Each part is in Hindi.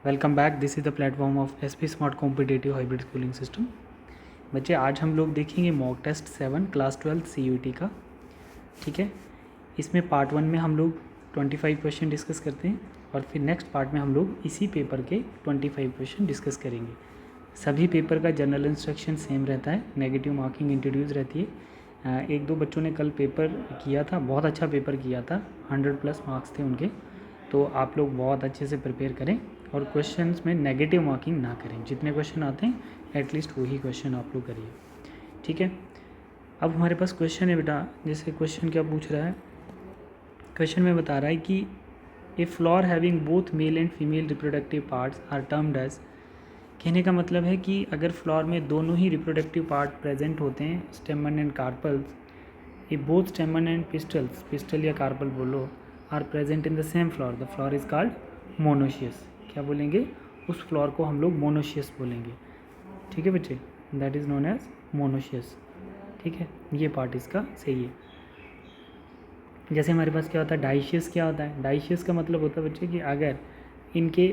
Welcome back. This is the platform of SP smart competitive hybrid schooling system. बच्चे आज हम लोग देखेंगे मॉक टेस्ट 7 क्लास 12 CUET का। ठीक है, इसमें पार्ट 1 में हम लोग 25 क्वेश्चन डिस्कस करते हैं और फिर नेक्स्ट पार्ट में हम लोग इसी पेपर के 25 क्वेश्चन डिस्कस करेंगे। सभी पेपर का जनरल इंस्ट्रक्शन सेम रहता है, नेगेटिव मार्किंग इंट्रोड्यूस रहती है। एक दो बच्चों ने कल पेपर किया था, बहुत अच्छा पेपर किया था, 100+ मार्क्स थे उनके। तो आप लोग बहुत अच्छे से प्रिपेयर करें और क्वेश्चंस में नेगेटिव मार्किंग ना करें। जितने क्वेश्चन आते हैं एटलीस्ट वही क्वेश्चन आप लोग करिए। ठीक है, अब हमारे पास क्वेश्चन है बेटा। जैसे क्वेश्चन क्या पूछ रहा है, क्वेश्चन में बता रहा है कि a flower having both male and female reproductive parts are termed as. कहने का मतलब है कि अगर फ्लॉर में दोनों ही रिप्रोडक्टिव पार्ट प्रेजेंट होते हैं, स्टेमन एंड कार्पल्स, ये both stamen and pistils, pistil या कार्पल बोलो, are present in the same flower, the flower is called monoecious. क्या बोलेंगे? उस फ्लॉर को हम लोग मोनोशियस बोलेंगे। ठीक है बच्चे, that is known as monoecious. ठीक है, ये पार्ट इसका सही है। जैसे हमारे पास क्या होता है, डाइशियस। क्या होता है? डाइशियस का मतलब होता है बच्चे कि अगर इनके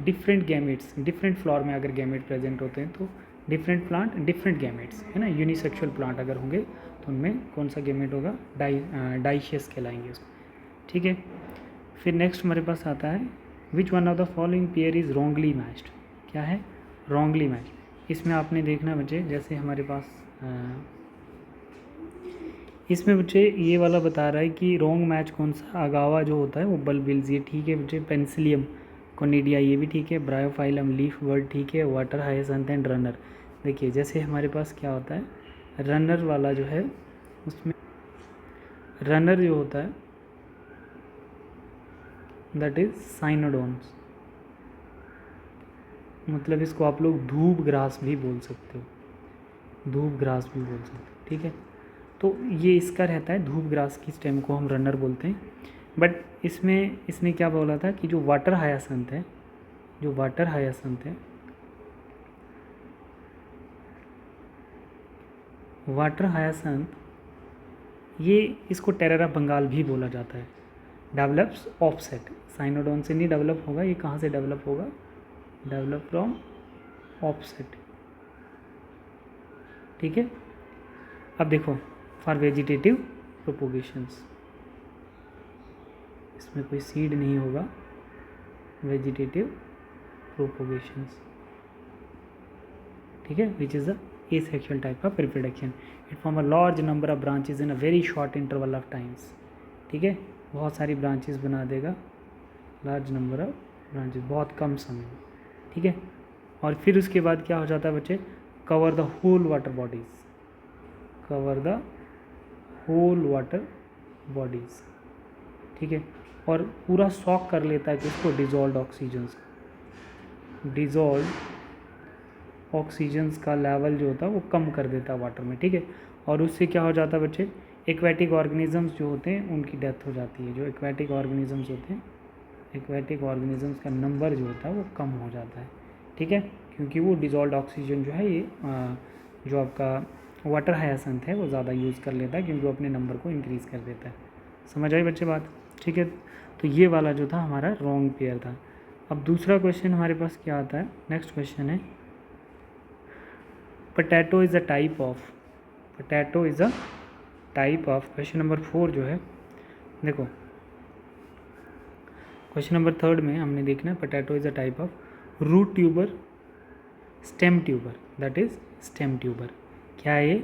डिफरेंट गैमेट्स, डिफरेंट फ्लॉर में अगर गैमेट प्रेजेंट होते हैं तो डिफरेंट प्लांट डिफरेंट गैमेट्स, है ना। यूनिसेक्सुअल प्लांट अगर होंगे तो उनमें कौन सा गैमेट होगा? डाइशियस कहलाएंगे उसको। ठीक है, फिर नेक्स्ट हमारे पास आता है which one of the following pair is wrongly matched. क्या है? Wrongly matched. इसमें आपने देखना बच्चे, जैसे हमारे पास इसमें बच्चे ये वाला बता रहा है कि रॉन्ग मैच कौन सा, अगावा जो होता है वो बल्बिल्स, ये ठीक है बच्चे। पेंसिलियम कोनिडिया ये भी ठीक है। ब्रायोफाइलम लीफ बर्ड ठीक है। Water hyacinth and runner. देखिए जैसे हमारे पास क्या होता है, रनर वाला जो है उसमें रनर जो होता है दैट इज साइनोडोन्स, मतलब इसको आप लोग धूप ग्रास भी बोल सकते हो, धूप ग्रास भी बोल सकते हो। ठीक है, तो ये इसका रहता है, धूप ग्रास की स्टेम को हम रनर बोलते हैं। बट इसमें इसने क्या बोला था कि जो वाटर हायासिंथ है, जो वाटर हायासिंथ है, वाटर हायासिंथ ये इसको टेररा बंगाल भी बोला जाता है। डेवलप्स ऑफसेट, साइनोडोन से नहीं डेवलप होगा, ये कहाँ से डेवलप होगा? Develop from offset. ठीक है, अब देखो फॉर वेजिटेटिव प्रोपोगेशंस, इसमें कोई सीड नहीं होगा। वेजिटेटिव प्रोपोगेशंस, ठीक है, which is the asexual type of reproduction. It form a large number of branches in a very short interval of times. ठीक है, बहुत सारी ब्रांचेस बना देगा, लार्ज नंबर ऑफ ब्रांचेस, बहुत कम समय में। ठीक है, और फिर उसके बाद क्या हो जाता है बच्चे? Cover the whole water bodies, cover the whole water bodies. ठीक है, और पूरा सॉक कर लेता है किसको? डिजॉल्व ऑक्सीजन्स, डिजॉल्व ऑक्सीजन्स का लेवल जो होता है वो कम कर देता है वाटर में। ठीक है, और उससे क्या हो जाता है बच्चे? एक्वेटिक ऑर्गेनिजम्स जो होते हैं उनकी डेथ हो जाती है। जो एक्वेटिक ऑर्गेनिजम्स होते हैं, एक्वेटिक ऑर्गेनिजम्स का नंबर जो होता है वो कम हो जाता है। ठीक है, क्योंकि वो डिजॉल्व ऑक्सीजन जो है ये जो आपका वाटर हायासिंथ है वो ज़्यादा यूज़ कर लेता है, क्योंकि वो अपने नंबर को इंक्रीज़ कर देता है। समझ आई बच्चे बात? ठीक है, तो ये वाला जो था हमारा रॉन्ग पेयर था। अब दूसरा क्वेश्चन हमारे पास क्या आता है, नेक्स्ट क्वेश्चन है potato is a type of, potato is a type of. Question number 4 जो है, देखो क्वेश्चन नंबर 3 में हमने देखना है potato is a type of root tuber, stem tuber, that is stem tuber. क्या है ये?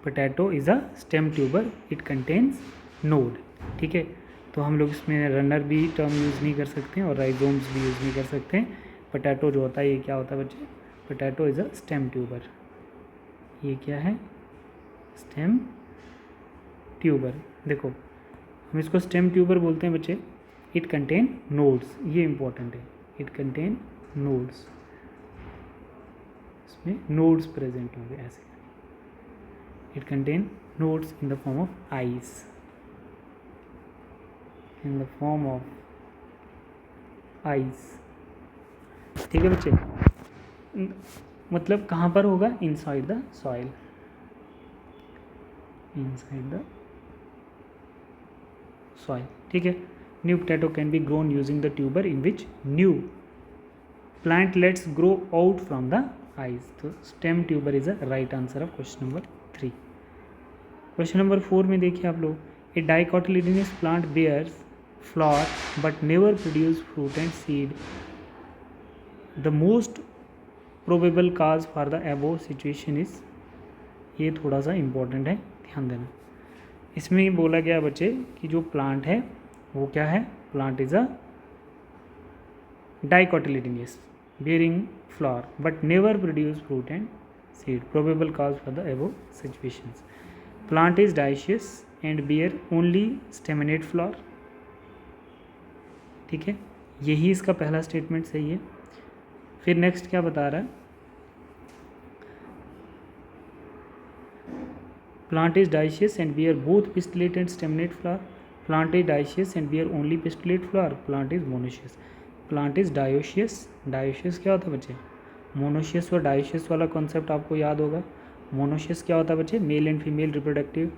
Potato is a stem tuber, it contains node. ठीक है, तो हम लोग इसमें रनर भी टर्म यूज़ नहीं कर सकते हैं और राइजोम्स भी यूज़ नहीं कर सकते हैं। पोटैटो जो होता है ये क्या होता है बच्चे? Potato is a stem tuber. ये क्या है? Stem tuber. देखो हम इसको स्टेम ट्यूबर बोलते हैं बच्चे। इट कंटेन नोड्स, ये इंपॉर्टेंट है, इट कंटेन नोड्स, इसमें नोड्स प्रेजेंट होंगे ऐसे। It contain nodes in the form of ice, in the form of ice. ठीक है बच्चे, मतलब कहाँ पर होगा? Inside the soil, inside the soil. ठीक है, new potato can be grown using the tuber in which new plant lets grow out from the eyes. तो stem tuber is a right answer of question number 3। Question number 4 में देखिए आप लोग, a dicotyledonous plant bears flower but never produce fruit and seed, the most probable cause for the above situation is. ये थोड़ा सा इम्पोर्टेंट है, ध्यान देना। इसमें बोला गया बच्चे कि जो प्लांट है वो क्या है, plant is a dicotyledonous bearing flower but never produce fruit and seed, probable cause for the above situations. Plant is dioecious and bear only staminate flower। ठीक है, यही इसका पहला स्टेटमेंट सही है। फिर नेक्स्ट क्या बता रहा है, plant is dioecious and bear both pistillate and staminate flower, plant is dioecious and bear only pistillate flower, plant is monoecious। Plant is dioecious, dioecious क्या होता है बच्चे, मोनोशियस और डायोशियस वाला कॉन्सेप्ट आपको याद होगा। मोनोशियस क्या होता है बच्चे, male and female reproductive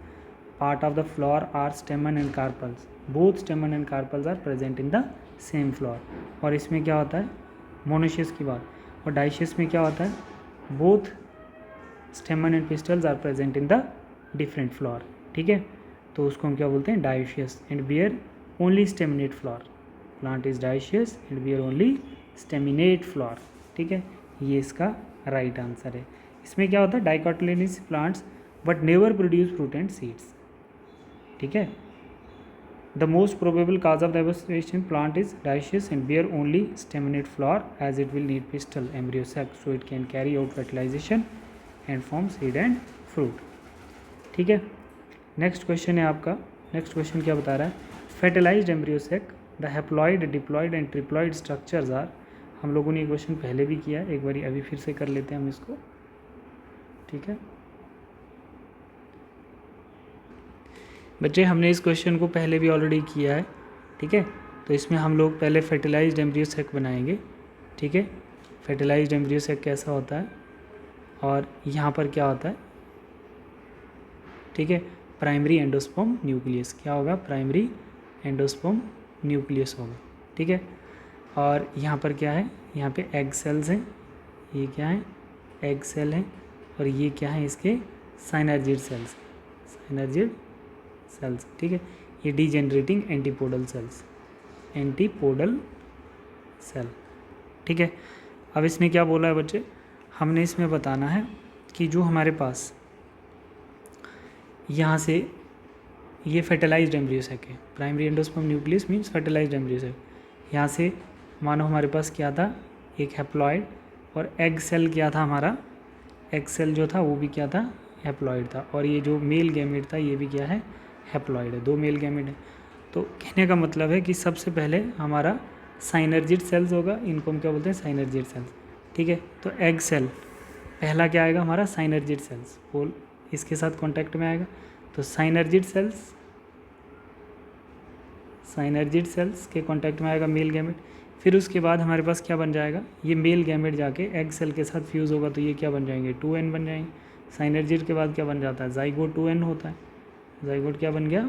part of the flower are stamen and carpels, both stamen and carpels are present in the same flower. और इसमें क्या होता है, मोनोशियस की बात। और डायोशियस में क्या होता है, both stamen and pistils are present in the different flower. ठीक है, तो उसको हम क्या बोलते हैं, dioecious and bear only staminate flower. Plant is dioecious and bear only staminate flower. ठीक है, ये इसका राइट आंसर है। इसमें क्या होता है, dicotyledonous plants but never produce fruit and seeds. ठीक है, the most probable cause of diversification, plant is dioecious and bear only staminate flower as it will need pistil embryo sac so it can carry out fertilisation and form seed and fruit. ठीक है, नेक्स्ट क्वेश्चन है आपका। नेक्स्ट क्वेश्चन क्या बता रहा है, fertilised embryo sac the haploid diploid and triploid structures are. हम लोगों ने ये क्वेश्चन पहले भी किया है, एक बार अभी फिर से कर लेते हैं हम इसको। ठीक है बच्चे, हमने इस क्वेश्चन को पहले भी ऑलरेडी किया है। ठीक है, तो इसमें हम लोग पहले फर्टिलाइज्ड एम्ब्रियो सैक बनाएंगे। ठीक है, फर्टिलाइज्ड एम्ब्रियो सैक कैसा होता है और यहाँ पर क्या होता है। ठीक है, प्राइमरी एंडोस्पर्म न्यूक्लियस क्या होगा, प्राइमरी एंडोस्पर्म न्यूक्लियस होगा। ठीक है, और यहाँ पर क्या है, यहाँ पे एग सेल्स हैं, ये क्या है, एग सेल हैं, और ये क्या है, इसके साइनर्जिड सेल्स, साइनर्जिड सेल्स। ठीक है, ये डीजेनरेटिंग एंटीपोडल सेल्स, एंटीपोडल सेल। ठीक है, अब इसने क्या बोला है बच्चे, हमने इसमें बताना है कि जो हमारे पास यहाँ से ये फर्टिलाइज्ड एम्ब्रियो सैक है, primary endosperm nucleus means fertilised embryo sac. यहाँ से मानो हमारे पास क्या था, एक हैप्लॉइड, और एग सेल क्या था हमारा, एग सेल जो था वो भी क्या था, हैप्लॉइड था, और ये जो मेल गैमेट था ये भी क्या है, हैप्लॉइड है, 2 मेल गैमेट है। तो कहने का मतलब है कि सबसे पहले हमारा साइनर्जिड सेल्स होगा, इनको हम क्या बोलते हैं, साइनर्जिड सेल्स। ठीक है, तो एग सेल पहला क्या आएगा हमारा, साइनर्जिड सेल्स, पोल इसके साथ कॉन्टैक्ट में आएगा, तो साइनर्जिड सेल्स, साइनर्जिड सेल्स के कांटेक्ट में आएगा मेल गैमेट। फिर उसके बाद हमारे पास क्या बन जाएगा, ये मेल गैमेट जाके एग सेल के साथ फ्यूज़ होगा, तो ये क्या बन जाएंगे, 2n बन जाएंगे। साइनर्जिड के बाद क्या बन जाता है, जाइगोट 2n होता है, जाइगोट क्या बन गया,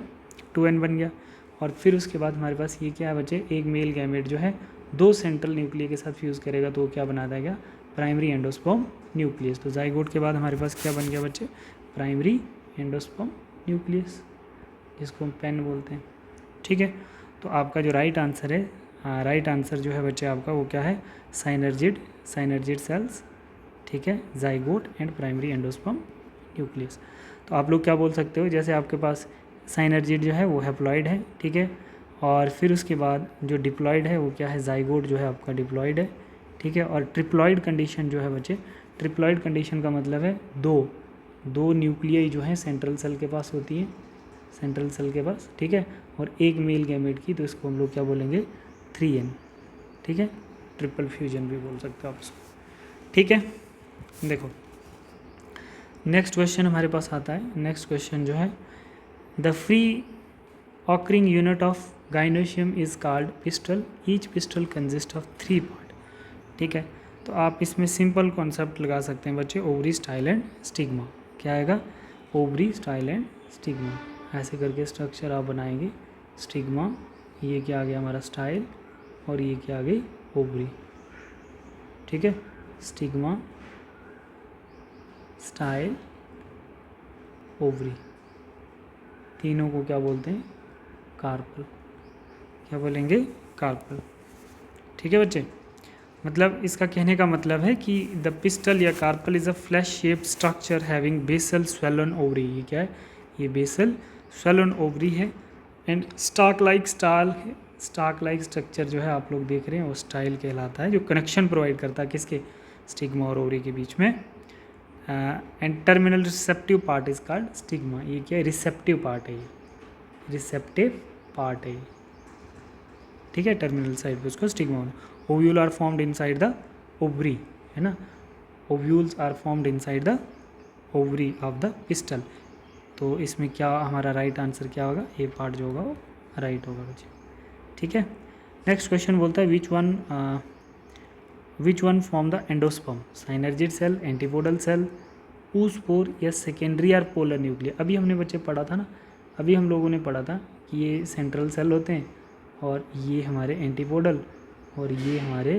2n बन गया। और फिर उसके बाद हमारे पास ये क्या है बच्चे, एक मेल गैमेट जो है 2 सेंट्रल न्यूक्लियर के साथ फ्यूज़ करेगा, तो वो क्या बना देगा, प्राइमरी एंडोस्पर्म न्यूक्लियस। तो जाइगोट के बाद हमारे पास क्या बन गया बच्चे, प्राइमरी एंडोस्पर्म न्यूक्लियस, जिसको हम पेन बोलते हैं। ठीक है, तो आपका जो राइट आंसर है, राइट आंसर जो है बच्चे आपका वो क्या है, साइनर्जिड, साइनर्जिड सेल्स। ठीक है, zygote and primary endosperm nucleus. तो आप लोग क्या बोल सकते हो, जैसे आपके पास साइनर्जिड जो है वो हैप्लॉइड है। ठीक है, और फिर उसके बाद जो डिप्लॉइड है वो क्या है, जाइगोट जो है आपका डिप्लॉइड है। ठीक है, और ट्रिप्लॉइड कंडीशन जो है बच्चे, ट्रिप्लॉइड कंडीशन का मतलब है दो न्यूक्लियाई जो है सेंट्रल सेल के पास होती है, सेंट्रल सेल के पास। ठीक है, और एक मेल गैमेट की, तो इसको हम लोग क्या बोलेंगे, 3n। ठीक है, ट्रिपल फ्यूजन भी बोल सकते हो आप इसको। ठीक है, देखो नेक्स्ट क्वेश्चन हमारे पास आता है। नेक्स्ट क्वेश्चन जो है, the free occurring unit of gynoecium is called pistol, each pistol consist of 3 part. ठीक है, तो आप इसमें सिंपल कॉन्सेप्ट लगा सकते हैं बच्चे, ओवरी, स्टाइल एंड स्टिग्मा। क्या आएगा, ओवरी, स्टाइल एंड स्टिग्मा, ऐसे करके स्ट्रक्चर आप बनाएंगे। स्टिग्मा, ये क्या आ गया हमारा स्टाइल, और ये क्या आ गई, ओवरी। ठीक है, स्टिग्मा, स्टाइल, ओवरी, तीनों को क्या बोलते हैं? कार्पल। क्या बोलेंगे? कार्पल। ठीक है बच्चे, मतलब इसका कहने का मतलब है कि द पिस्टल या carpel is a flask shape structure having basal swollen ovary. ये क्या है? ये बेसल स्वेलन ओवरी है। एंड स्टाक लाइक स्ट्रक्चर जो है आप लोग देख रहे हैं वो स्टाइल कहलाता है, जो कनेक्शन प्रोवाइड करता है किसके? स्टिग्मा और ओवरी के बीच में। And terminal receptive part is called stigma. ये क्या है? रिसेप्टिव पार्ट है, ये रिसेप्टिव पार्ट है, ठीक है, टर्मिनल साइड पे उसको स्टिग्मा होना। Ovule are formed inside the ovary, है ना, ovules are formed inside the ovary of the pistil. तो इसमें क्या हमारा राइट आंसर क्या होगा? ए पार्ट जो होगा वो राइट होगा बच्चे, ठीक है। नेक्स्ट क्वेश्चन बोलता है which one form the endosperm? Synergid cell, antipodal cell, oospore या सेकेंडरी आर पोलर न्यूक्लियर। अभी हमने बच्चे पढ़ा था ना, अभी हम लोगों ने पढ़ा था कि ये सेंट्रल सेल होते हैं और ये हमारे एंटीपोडल और ये हमारे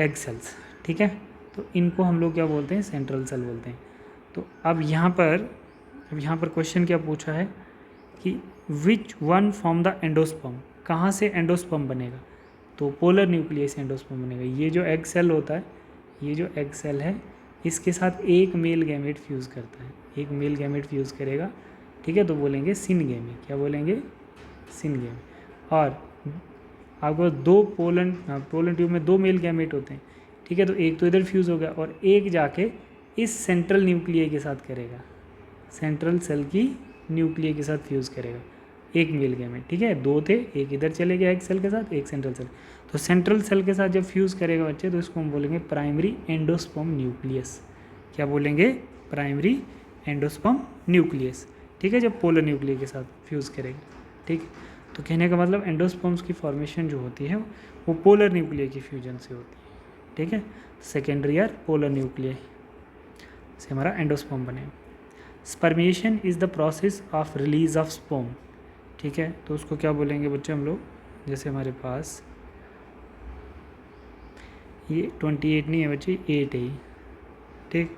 एग सेल्स, ठीक है। तो इनको हम लोग क्या बोलते हैं? सेंट्रल सेल बोलते हैं। तो अब यहाँ पर क्वेश्चन क्या पूछा है कि विच वन फॉर्म द एंडोस्पर्म? कहाँ से एंडोस्पर्म बनेगा? तो पोलर न्यूक्लियस से एंडोस्पर्म बनेगा। ये जो एग सेल होता है, ये जो एग सेल है, इसके साथ एक मेल गैमेट फ्यूज़ करता है, एक मेल गैमेट फ्यूज़ करेगा, ठीक है, तो बोलेंगे सिनगेमी। क्या बोलेंगे? सिनगेमी। और आपको दो पोलन ट्यूब में दो मेल गैमेट होते हैं, ठीक है, तो एक तो इधर फ्यूज़ होगा और एक जाके इस सेंट्रल न्यूक्लियर के साथ करेगा, सेंट्रल सेल की न्यूक्लियर के साथ फ्यूज़ करेगा एक मेल गैमेट, ठीक है। दो थे, एक इधर चले गया एक सेल के साथ, एक सेंट्रल सेल। तो सेंट्रल सेल के साथ जब फ्यूज़ करेगा बच्चे तो इसको हम बोलेंगे प्राइमरी एंडोस्पर्म न्यूक्लियस। क्या बोलेंगे? प्राइमरी एंडोस्पर्म न्यूक्लियस, ठीक है, जब पोलर न्यूक्लियर के साथ फ्यूज़ करेगा, ठीक। तो कहने का मतलब एंडोस्पर्म्स की फॉर्मेशन जो होती है वो पोलर न्यूक्लियर की फ्यूजन से होती है, ठीक है। सेकेंडरी या पोलर न्यूक्लियर से हमारा एंडोस्पर्म बने। Spermiation is the process of release of sperm, ठीक है, तो उसको क्या बोलेंगे बच्चे हम लोग? जैसे हमारे पास ये 28 नहीं है बच्चे, 8 है ये, ठीक।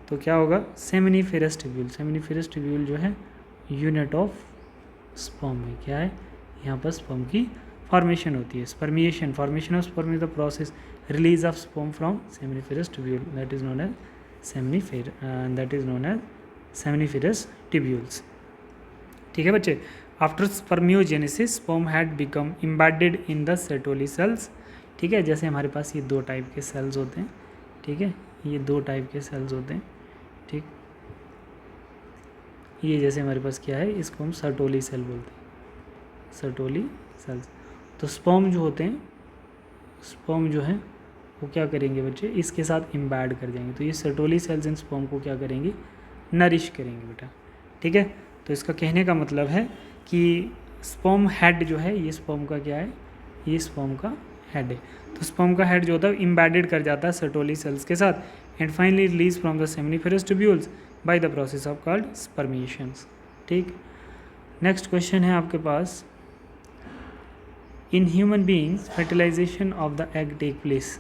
तो क्या होगा? Seminiferous tubule. सेमिनिफेरस ट्यूब्यूल जो है यूनिट ऑफ स्पर्म है, क्या है? यहाँ पर स्पर्म की फॉर्मेशन होती है। Spermiation, formation of sperm is the process release of sperm from seminiferous tubule, that is known as seminiferous tubules, ठीक है बच्चे। After spermiogenesis sperm had become embedded in the Sertoli cells, ठीक है। जैसे हमारे पास ये दो टाइप के सेल्स होते हैं, ठीक है, ये दो टाइप के सेल्स होते हैं, ठीक। ये जैसे हमारे पास क्या है, इसको हम सर्टोली सेल बोलते हैं, सर्टोली सेल्स। तो स्पर्म जो होते हैं, स्पर्म जो है वो क्या करेंगे बच्चे? इसके साथ एम्बेड कर जाएंगे। तो ये सर्टोली सेल्स इन स्पर्म को क्या करेंगे? नरिश करेंगे बेटा, ठीक है। तो इसका कहने का मतलब है कि स्पर्म हेड जो है, ये स्पर्म का क्या है? ये स्पर्म का हेड है। तो स्पर्म का हेड जो होता है एम्बेडेड कर जाता है सर्टोली सेल्स के साथ and finally release from the seminiferous tubules by the process of called spermiations, ठीक। नेक्स्ट क्वेश्चन है आपके पास, in human beings fertilisation of the egg take place.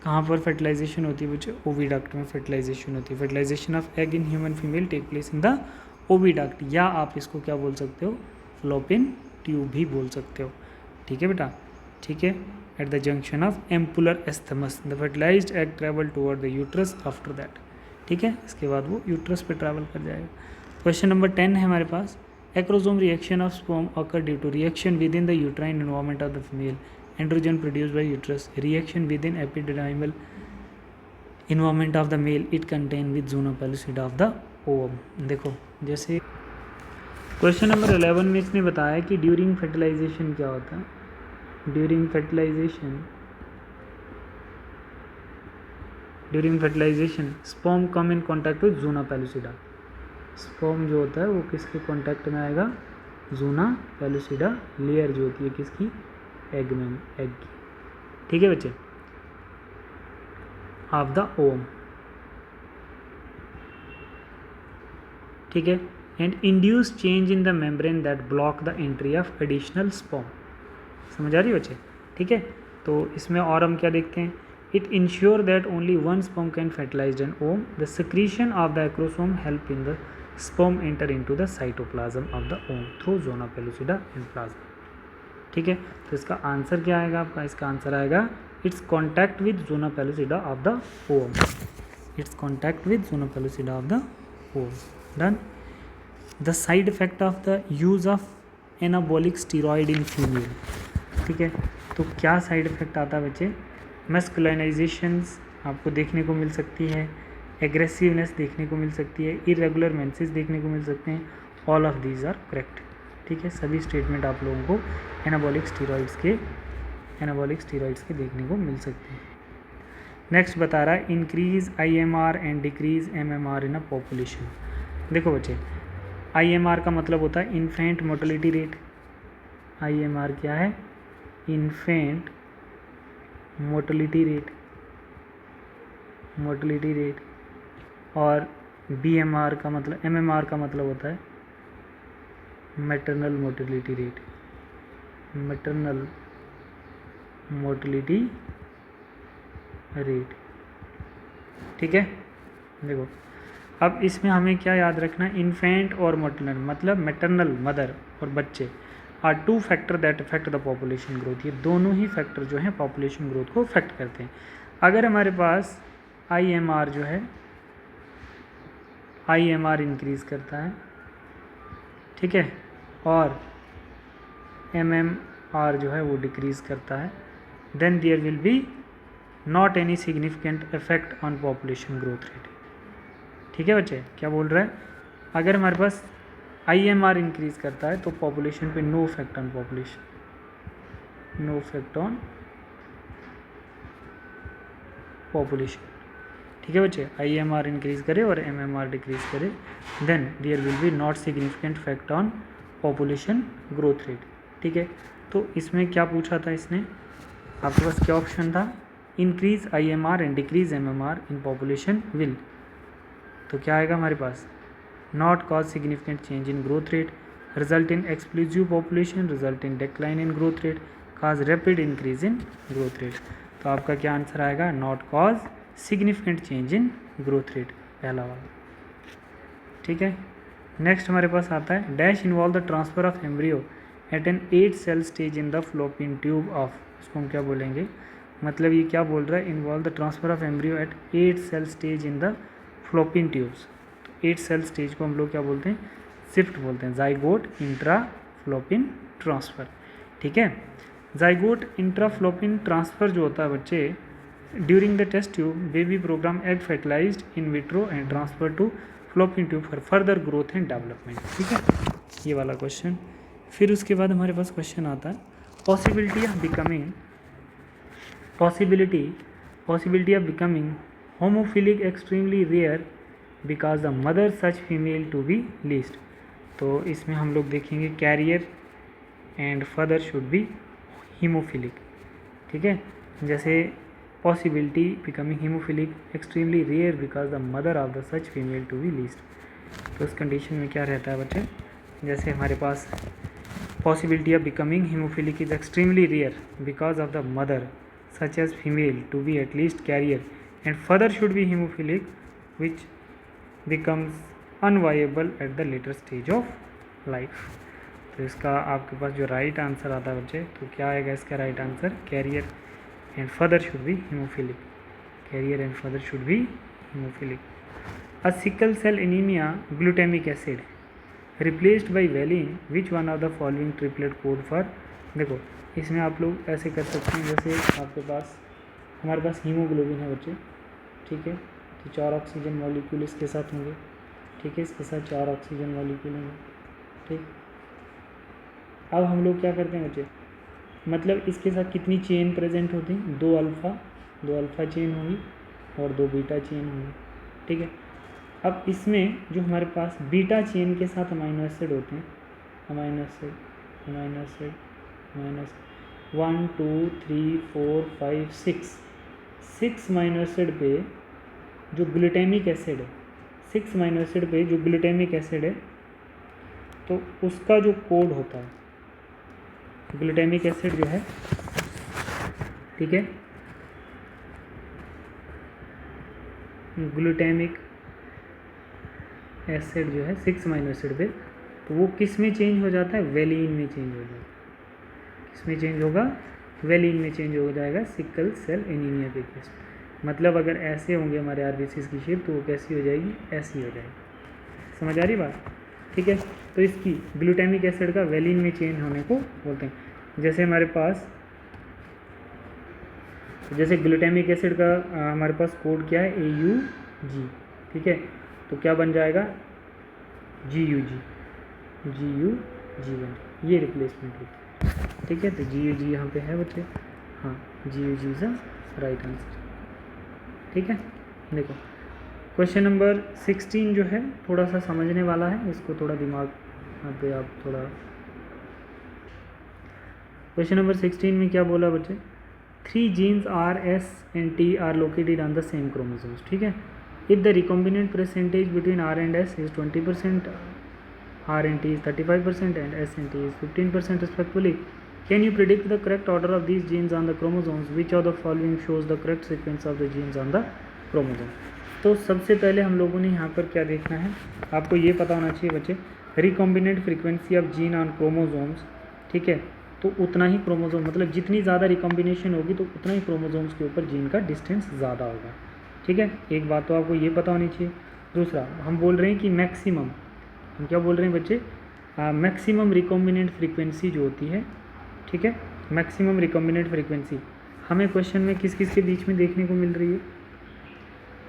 कहाँ पर फर्टिलाइजेशन होती है बच्चे? ओविडक्ट में फर्टिलाइजेशन होती है। Fertilisation of egg in human female take place in the oviduct, या आप इसको क्या बोल सकते हो? फ्लोपिन ट्यूब भी बोल सकते हो, ठीक है बेटा, ठीक है। At the junction of ampullar isthmus the fertilised egg travel toward the uterus after that, ठीक है, इसके बाद वो यूट्रस पे ट्रैवल कर जाएगा। क्वेश्चन नंबर 10 है हमारे पास, acrosome reaction of sperm occur due to reaction within the uterine environment of the female, androgen produced by uterus, reaction within epididymal environment of the male, it contain with zona pellucida of the ovum. देखो जैसे क्वेश्चन नंबर 11 में इसने बताया कि ड्यूरिंग फर्टिलाइजेशन क्या होता है? During fertilisation sperm come in contact with zona pellucida. Sperm जो होता है वो किसके कॉन्टैक्ट में आएगा? ज़ोना पेलुसिडा लेयर जो होती है किसकी? एग की, ठीक है बच्चे, ऑफ द ओवम, ठीक है। And induce change in the membrane that block the entry of additional sperm. समझ आ रही है बच्चे, ठीक है। तो इसमें और हम क्या देखते हैं, it ensure that only one sperm can fertilise an ovum, the secretion of the acrosome help in the sperm enter into the cytoplasm of the ovum through zona pellucida and plasma. ठीक है, तो इसका आंसर क्या आएगा आपका, इसका आंसर आएगा it's contact with zona pellucida of the ovum, it's contact with zona pellucida of the ovum. Done. The side effect of the use of anabolic steroid in female. ठीक है, तो क्या साइड इफेक्ट आता है बच्चे, मैस्कुलिनाइजेशंस आपको देखने को मिल सकती है, एग्रेसिवनेस देखने को मिल सकती है, इरेगुलर मेंसेस देखने को मिल सकते हैं। All of these are correct. ठीक है, सभी स्टेटमेंट आप लोगों को एनाबॉलिक स्टीरॉइड्स के देखने को मिल सकते हैं। नेक्स्ट बता रहा है increase IMR and decrease MMR in a population. देखो बच्चे, IMR का मतलब होता है इन्फेंट मोर्टेलिटी रेट। IMR क्या है, इन्फेंट मोर्टेलिटी रेट। और BMR का मतलब, MMR का मतलब होता है मैटरनल मोर्टेलिटी रेट। ठीक है, देखो अब इसमें हमें क्या याद रखना है, इन्फेंट और मैटरनल मतलब मैटरनल मदर और बच्चे are two factor that affect the population growth. ये दोनों ही फैक्टर जो हैं पॉपुलेशन ग्रोथ को अफेक्ट करते हैं। अगर हमारे पास IMR जो है, IMR इंक्रीज करता है, ठीक है, और MMR जो है वो डिक्रीज करता है, then there will be not any significant effect on population growth rate. ठीक है बच्चे, क्या बोल रहा है, अगर हमारे पास IMR इंक्रीज करता है तो पॉपुलेशन पे नो इफेक्ट ऑन पॉपुलेशन। ठीक है बच्चे, IMR इंक्रीज करे और MMR डिक्रीज करे, then there will be not significant effect on population growth rate. ठीक है, तो इसमें क्या पूछा था इसने, आपके पास क्या ऑप्शन था, increase IMR and decrease MMR in population will, तो क्या आएगा हमारे पास, not cause significant change in growth rate, result in explosive population, result in decline in growth rate, cause rapid increase in growth rate. तो आपका क्या आंसर आएगा, not cause significant change in growth rate, पहला वाला। ठीक है, नेक्स्ट हमारे पास आता है dash involve the transfer of embryo at an 8 cell stage in the fallopian tube of, इसको हम क्या बोलेंगे, मतलब ये क्या बोल रहा है, involve the transfer of embryo at 8 cell stage in the fallopian tubes. तो 8 सेल स्टेज को हम लोग क्या बोलते हैं, शिफ्ट बोलते हैं, जाइगोट इंट्रा फ्लोपियन ट्रांसफ़र। ठीक है, जाइगोट इंट्रा फ्लोपियन ट्रांसफ़र जो होता है बच्चे, during the test tube baby programme egg fertilised in vitro and transfer to fallopian tube for further growth and development. ठीक है, ये वाला क्वेश्चन। फिर उसके बाद हमारे पास क्वेश्चन आता है possibility of becoming homophilic extremely rare because the mother such female to be least. तो इसमें हम लोग देखेंगे carrier and father should be haemophilic. ठीक है, जैसे possibility becoming haemophilic extremely rare because the mother of the such female to be least. तो इस कंडीशन में क्या रहता है बच्चे, जैसे हमारे पास possibility of becoming haemophilic is extremely rare because of the mother such as female to be at least carrier and father should be haemophilic which becomes unviable at the later stage of life। तो इसका आपके पास जो राइट आंसर आता है बच्चे, तो क्या आएगा इसका right answer, carrier and father should be haemophilic, a sickle cell anaemia glutamic acid replaced by valine which one of the following triplet code for. देखो इसमें आप लोग ऐसे कर सकते हैं, जैसे आपके पास हमारे पास हीमोग्लोबिन है बच्चे, ठीक है, तो 4 ऑक्सीजन मॉलिक्यूल इसके साथ होंगे, ठीक है, इसके साथ 4 ऑक्सीजन मॉलिक्यूल होंगे। ठीक, अब हम लोग क्या करते हैं बच्चे, मतलब इसके साथ कितनी चेन प्रेजेंट होती हैं, 2 अल्फ़ा चेन होंगी और 2 बीटा चेन होंगी। ठीक है, अब इसमें जो हमारे पास बीटा चेन के साथ अमाइनो एसिड होते हैं, अमाइनो एसिड 1 2 3 4 5 6 अमाइनो एसिड पे जो ग्लूटामिक एसिड है, 6 अमाइनो एसिड पे जो ग्लूटामिक एसिड है, तो उसका जो कोड होता है, ग्लूटामिक एसिड जो है ठीक है। ग्लूटामिक एसिड जो है 6 अमीनो एसिड पे, तो वो किस में चेंज हो जाता है, वेलिन में चेंज हो जाता है। किस में चेंज होगा, वेलिन में चेंज हो जाएगा सिकल सेल एनीमिया के केस। मतलब अगर ऐसे होंगे हमारे आरबीसीज की शेप तो वो कैसी हो जाएगी, ऐसी हो जाएगी। समझ आ रही बात, ठीक है। तो इसकी ग्लूटामिक एसिड का वेलिन में चेंज होने को बोलते हैं। जैसे हमारे पास, जैसे ग्लूटामिक एसिड का हमारे पास कोड क्या है, AUG, ठीक है। तो क्या बन जाएगा, GUG बन, ये रिप्लेसमेंट होती है, ठीक है। तो GUG यहाँ पे है बच्चे, हाँ GUG is a right answer, ठीक है। देखो क्वेश्चन नंबर 16 जो है थोड़ा सा समझने वाला है, इसको थोड़ा दिमाग पे आप थोड़ा। क्वेश्चन नंबर 16 में क्या बोला बच्चे, 3 genes R, S and T are located on the same chromosomes, ठीक है। If the recombinant percentage between R and S is 20%, R and T is 35% and S and T is 15% respectively, can you predict the correct order of these genes on the chromosomes? Which of the following shows the correct sequence of the genes on the chromosome? तो सबसे पहले हम लोगों ने यहाँ पर क्या देखना है, आपको ये पता होना चाहिए बच्चे, recombinant frequency of gene on chromosomes, ठीक है। तो उतना ही क्रोमोसोम, मतलब जितनी ज़्यादा रिकॉम्बिनेशन होगी तो उतना ही क्रोमोसोम्स के ऊपर जीन का डिस्टेंस ज़्यादा होगा, ठीक है। एक बात तो आपको ये पता होनी चाहिए। दूसरा, हम बोल रहे हैं कि मैक्सिमम, हम क्या बोल रहे हैं बच्चे, मैक्सिमम रिकॉम्बिनेंट फ्रीक्वेंसी जो होती है, ठीक है, मैक्सिमम रिकॉम्बिनेंट फ्रीक्वेंसी हमें क्वेश्चन में किस किस के बीच में देखने को मिल रही है,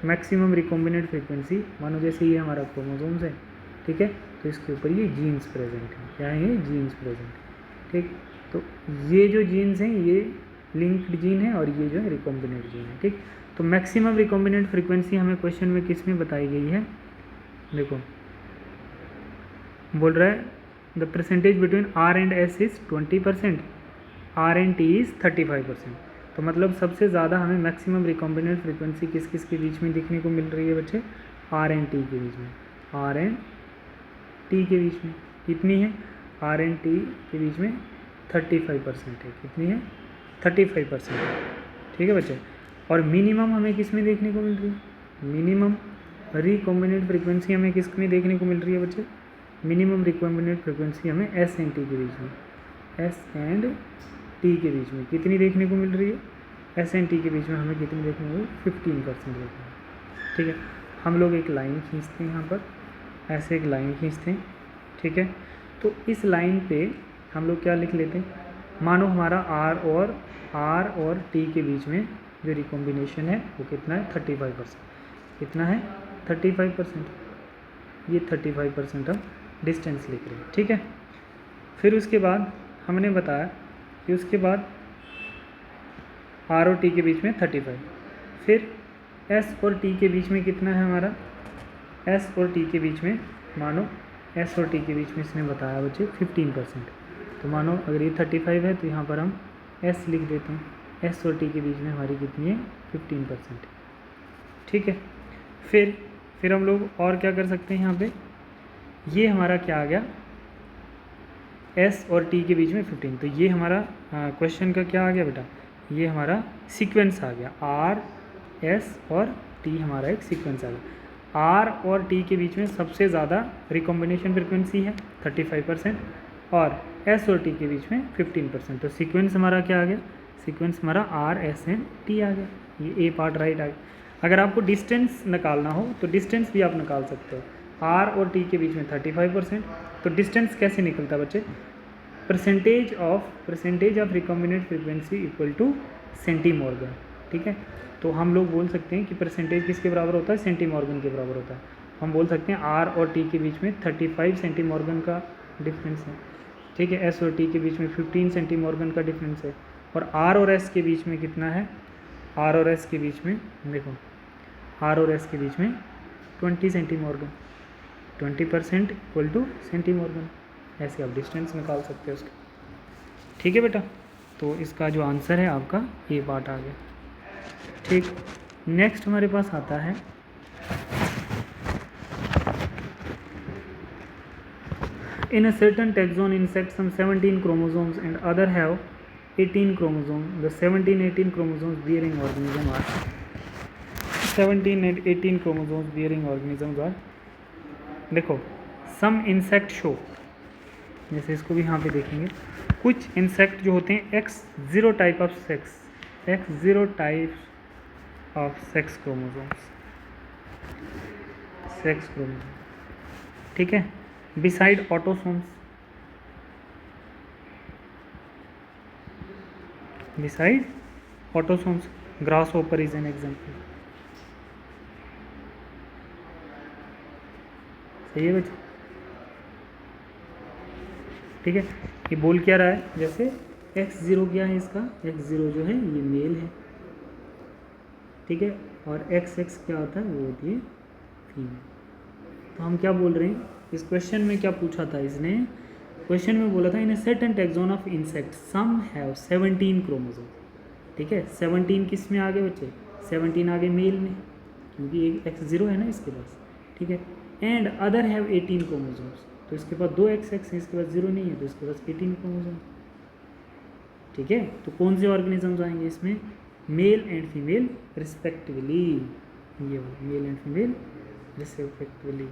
मैक्सिमम रिकॉम्बिनेंट फ्रीक्वेंसी, मानो जैसे ये हमारा क्रोमोसोम्स है, ठीक है, तो इसके ऊपर ये जीन्स प्रेजेंट है, क्या है ये, जीन्स प्रेजेंट, ठीक। तो ये जो जीन्स हैं ये लिंक्ड जीन है और ये जो है रिकॉम्बिनेंट जीन है, ठीक। तो मैक्सिमम रिकॉम्बिनेंट फ्रीक्वेंसी हमें क्वेश्चन में किस में बताई गई है, देखो बोल रहा है the percentage between R and S is 20%, R and T is 35%। तो मतलब सबसे ज़्यादा हमें मैक्सिमम रिकॉम्बिनेंट फ्रीक्वेंसी किस किस के बीच में देखने को मिल रही है बच्चे, R एंड T के बीच में, R एंड T के बीच में कितनी है, R एंड T के बीच में 35% है, कितनी है, 35% है, ठीक है बच्चे। और मिनिमम हमें किस में देखने को मिल रही है, मिनिमम रिकॉम्बिनेंट फ्रीक्वेंसी हमें किस में देखने को मिल रही है बच्चे, मिनिमम रिकॉम्बिनेंट फ्रीक्वेंसी हमें S एंड T के बीच में, S एंड T के बीच में कितनी देखने को मिल रही है, S एंड T के बीच में हमें कितनी देखने को, 15% देखने को, ठीक है। हम लोग एक लाइन खींचते हैं यहाँ पर, ऐसे एक लाइन खींचते हैं, ठीक है। तो इस लाइन पे हम लोग क्या लिख लेते हैं, मानो हमारा R और T के बीच में जो रिकॉम्बिनेशन है वो कितना है, 35%, कितना है, 35%, ये 35% हम डिस्टेंस लिख रहे हैं, ठीक है। फिर उसके बाद हमने बताया कि उसके बाद R और T के बीच में 35, फिर S और T के बीच में कितना है हमारा, S और T के बीच में, मानो S और T के बीच में इसने बताया बच्चे 15%, तो मानो अगर ये 35 है तो यहाँ पर हम S लिख देते हैं, S और T के बीच में हमारी कितनी है, 15%, ठीक है। फिर हम लोग और क्या कर सकते हैं, यहाँ पे ये हमारा क्या आ गया, S और T के बीच में 15, तो ये हमारा क्वेश्चन का क्या आ गया बेटा, ये हमारा सीक्वेंस आ गया, R, S और T हमारा एक सीक्वेंस आ गया। R और T के बीच में सबसे ज़्यादा रिकॉम्बिनेशन फ्रिक्वेंसी है 35% और S और T के बीच में 15%, तो सीक्वेंस हमारा क्या आ गया, सीक्वेंस हमारा R, S एंड T आ गया, ये A पार्ट राइट आ गया। अगर आपको डिस्टेंस निकालना हो तो डिस्टेंस भी आप निकाल सकते हो, R और T के बीच में 35%, तो डिस्टेंस कैसे निकलता है बच्चे, percentage of recombinant frequency equal to centimorgan, ठीक है। तो हम लोग बोल सकते हैं कि परसेंटेज किसके बराबर होता है, सेंटीमॉर्गन के बराबर होता है। हम बोल सकते हैं R और T के बीच में 35 सेंटीमॉर्गन का डिफरेंस है, ठीक है। S और T के बीच में 15 सेंटीमॉर्गन का डिफरेंस है, और R और S के बीच में कितना है, R और S के बीच में देखो, R और S के बीच में 20 सेंटीमॉर्गन, 20% इक्वल टू सेंटीमॉर्गन, ऐसे आप डिस्टेंस निकाल सकते हो उसका, ठीक है बेटा। तो इसका जो आंसर है आपका ये पार्ट आ गया, ठीक। नेक्स्ट हमारे पास आता है in a certain taxon insect some 17 chromosomes and other have 18 chromosome, the 17 18 chromosomes bearing organism are 17 and 18 chromosomes bearing organisms are, देखो some insect show, जैसे इसको भी यहाँ पे देखेंगे, कुछ इंसेक्ट जो होते हैं X0 type of sex, X0 type of sex chromosomes, sex chromosome, ठीक है, beside autosomes, beside autosomes, grass hopper is an example. सही है बच्चे, ठीक है। ये बोल क्या रहा है, जैसे X0 क्या है इसका, X0 जो है ये मेल है, ठीक है, और XX क्या होता है, वो होती है फीमेल। तो हम क्या बोल रहे हैं, इस क्वेश्चन में क्या पूछा था इसने, क्वेश्चन में बोला था in a set and taxon of insect some have 17 chromosome, ठीक है, 17 किस में आ गए बच्चे, 17 आ गए मेल में, क्योंकि एक X0 है ना इसके पास, ठीक है, एंड अदर हैव 18 क्रोमोसोम्स, तो इसके पास 2 XX हैं, इसके पास 0 नहीं है, तो इसके पास 18 क्रोमोसोम, ठीक है। तो कौन से ऑर्गेनिजम्स आएंगे इसमें, मेल एंड फीमेल रिस्पेक्टिवली, ये मेल एंड फीमेल रिस्पेक्टिवली।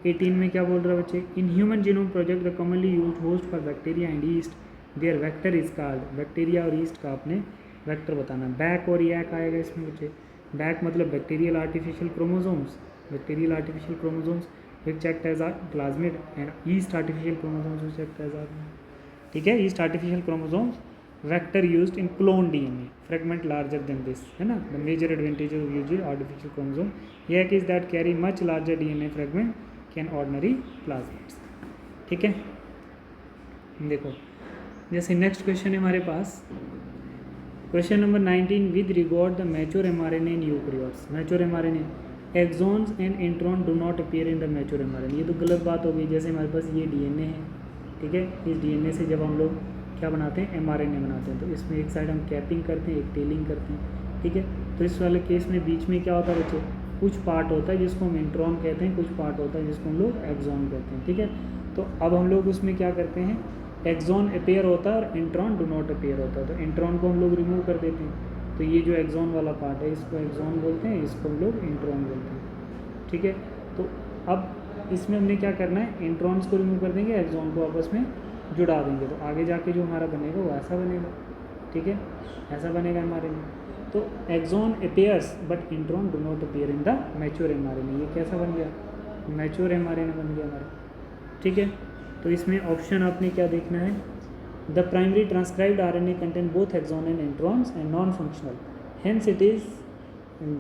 18 में क्या बोल रहा है बच्चे, in human genome project the commonly used host for bacteria and yeast their vector is called, bacteria और ईस्ट का आपने वेक्टर बताना, बैक और यैक आएगा इसमें बच्चे, बैक मतलब bacterial artificial chromosomes, bacterial artificial chromosomes which act as a plasmid and yeast artificial chromosomes which act as a, ठीक है, yeast artificial chromosomes vector used in clone DNA fragment larger than this, है ना, the major advantage of using artificial chromosome यह is that carry much larger DNA fragment can ordinary plasmids, ठीक है। देखो जैसे नेक्स्ट क्वेश्चन है हमारे पास, question number 19, with regard the mature mRNA in eukaryotes, mature mRNA exons and intron do not appear in the mature mRNA, ये तो गलत बात हो गई। जैसे हमारे पास ये डीएनए है, ठीक है, इस डीएनए से जब हम लोग क्या बनाते हैं, एमआरएनए बनाते हैं, तो इसमें एक साइड हम कैपिंग करते हैं, एक टेलिंग करते हैं, ठीक है। तो इस वाले केस में बीच में क्या होता है बच्चे, कुछ पार्ट होता है जिसको हम इंट्रॉन कहते हैं, कुछ पार्ट होता है जिसको हम लोग एक्सॉन कहते हैं, ठीक है। तो अब हम लोग उसमें क्या करते हैं, एक्सॉन अपीयर होता है और इंट्रॉन डू नॉट अपीयर होता है, तो इंट्रॉन को हम लोग रिमूव कर देते हैं, तो ये जो एक्सॉन वाला पार्ट है इसको एक्सॉन बोलते हैं, इसको हम लोग इंट्रॉन बोलते हैं, ठीक है। तो अब इसमें हमने क्या करना है, इंट्रॉन्स को रिमूव कर देंगे, एक्सॉन को आपस में जुड़ा देंगे, तो आगे जाके जो हमारा बनेगा वो ऐसा बनेगा, ठीक है, ऐसा बनेगा हमारे में। तो exon appears but intron do not appear in the mature mRNA, ये कैसा बन गया, मैच्योर एमआरएनए बन गया हमारा, ठीक है। तो इसमें ऑप्शन आपने क्या देखना है, the primary transcribed RNA contain both exon and introns and non functional, hence it is,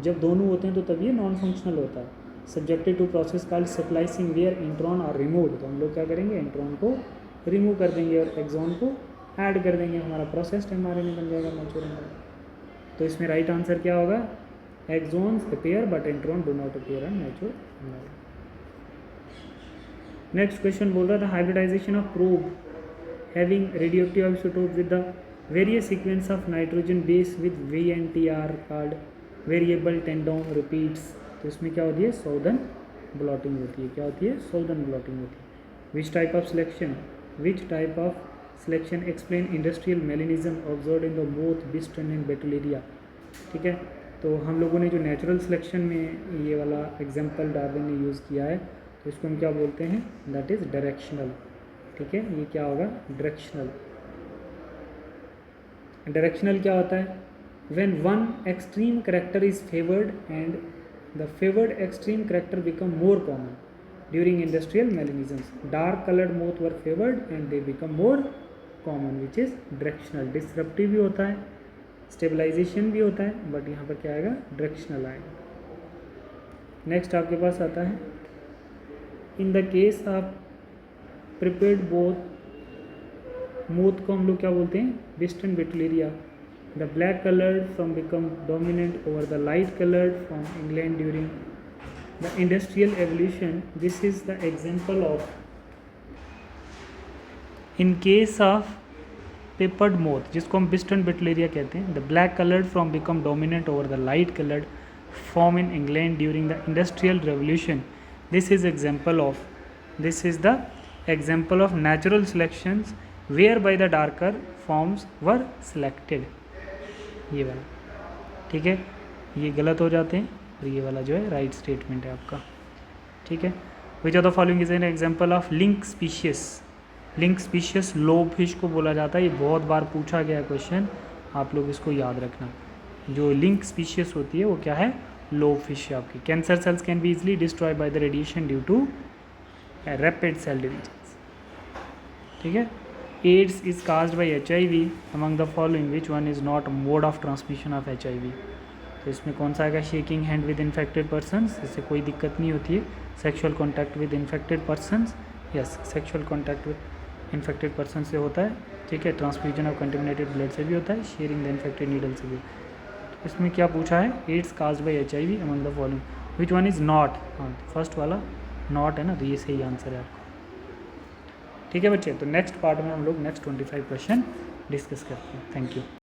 जब दोनों होते हैं तो तब ये नॉन फंक्शनल होता है, subjected to process called splicing where intron और रिमूव्ड, तो हम लोग क्या करेंगे, इंट्रॉन को रिमूव कर देंगे और एक्सॉन को ऐड कर देंगे, हमारा प्रोसेस्ड एमआरएनए बन जाएगा मैच्योर एमआरएनए। तो इसमें राइट आंसर क्या होगा, exons appear but intron do not appear in mature mRNA. Next question बोल रहा था, hybridisation of probe having radioactive isotope with the various sequence of nitrogen base with VNTR called variable tandem repeats, तो इसमें क्या होती है, सॉउदर्न ब्लॉटिंग होती है, क्या होती है, सॉउदर्न ब्लॉटिंग होती है। Which type of selection explain industrial melanism observe in the both Biston and betularia, ठीक है। तो हम लोगों ने जो नेचुरल सिलेक्शन में ये वाला एग्जाम्पल डार्विन ने यूज़ किया है, तो इसको हम क्या बोलते हैं, दैट इज़ डायरेक्शनल, ठीक है, ये क्या होगा, डायरेक्शनल। डायरेक्शनल क्या होता है, when one extreme character is favoured and the favoured extreme character become more common during industrial melanisms, dark coloured moth were favoured and they become more common, which is directional. Disruptive भी होता है, स्टेबलाइजेशन भी होता है, बट यहाँ पर क्या आएगा, डायरेक्शनल आएगा। नेक्स्ट आपके पास आता है, in the case of prepared both, moth को हम लोग क्या बोलते हैं, Biston betularia, the black coloured from become dominant over the light coloured from England during the industrial evolution, this is the example of, in case of peppered moth जिसको हम बिस्टन बेटुलेरिया कहते हैं, the black coloured from become dominant over the light coloured form in England during the industrial revolution, this is example of, this is the example of natural selections whereby the darker forms were selected, ये वाला, ठीक है, ये गलत हो जाते हैं और ये वाला जो है राइट स्टेटमेंट है आपका, ठीक है। Which of the following is an example of link species, link species lobe fish को बोला जाता है, ये बहुत बार पूछा गया क्वेश्चन, आप लोग इसको याद रखना। जो लिंक स्पीशियस होती है वो क्या है, लोब फिश है आपकी। Cancer cells can be easily destroy by the radiation due to rapid cell division, ठीक है। AIDS is caused by HIV among the following which one is not mode of transmission of HIV, तो इसमें कौन सा आएगा, shaking hand with infected persons, इससे कोई दिक्कत नहीं होती है। Sexual contact with infected persons, yes sexual contact with infected person से होता है, ठीक है। ट्रांसफ्यूजन ऑफ कंटेमिनेटेड ब्लड से भी होता है, शेयरिंग द इन्फेक्टेड नीडल से भी। तो इसमें क्या पूछा है, AIDS caused by HIV among the following which one is not, हाँ फर्स्ट वाला नॉट है ना, तो ये सही आंसर है आपका, ठीक है बच्चे। तो नेक्स्ट पार्ट में हम लोग नेक्स्ट 25 क्वेश्चन डिस्कस करते हैं। Thank you.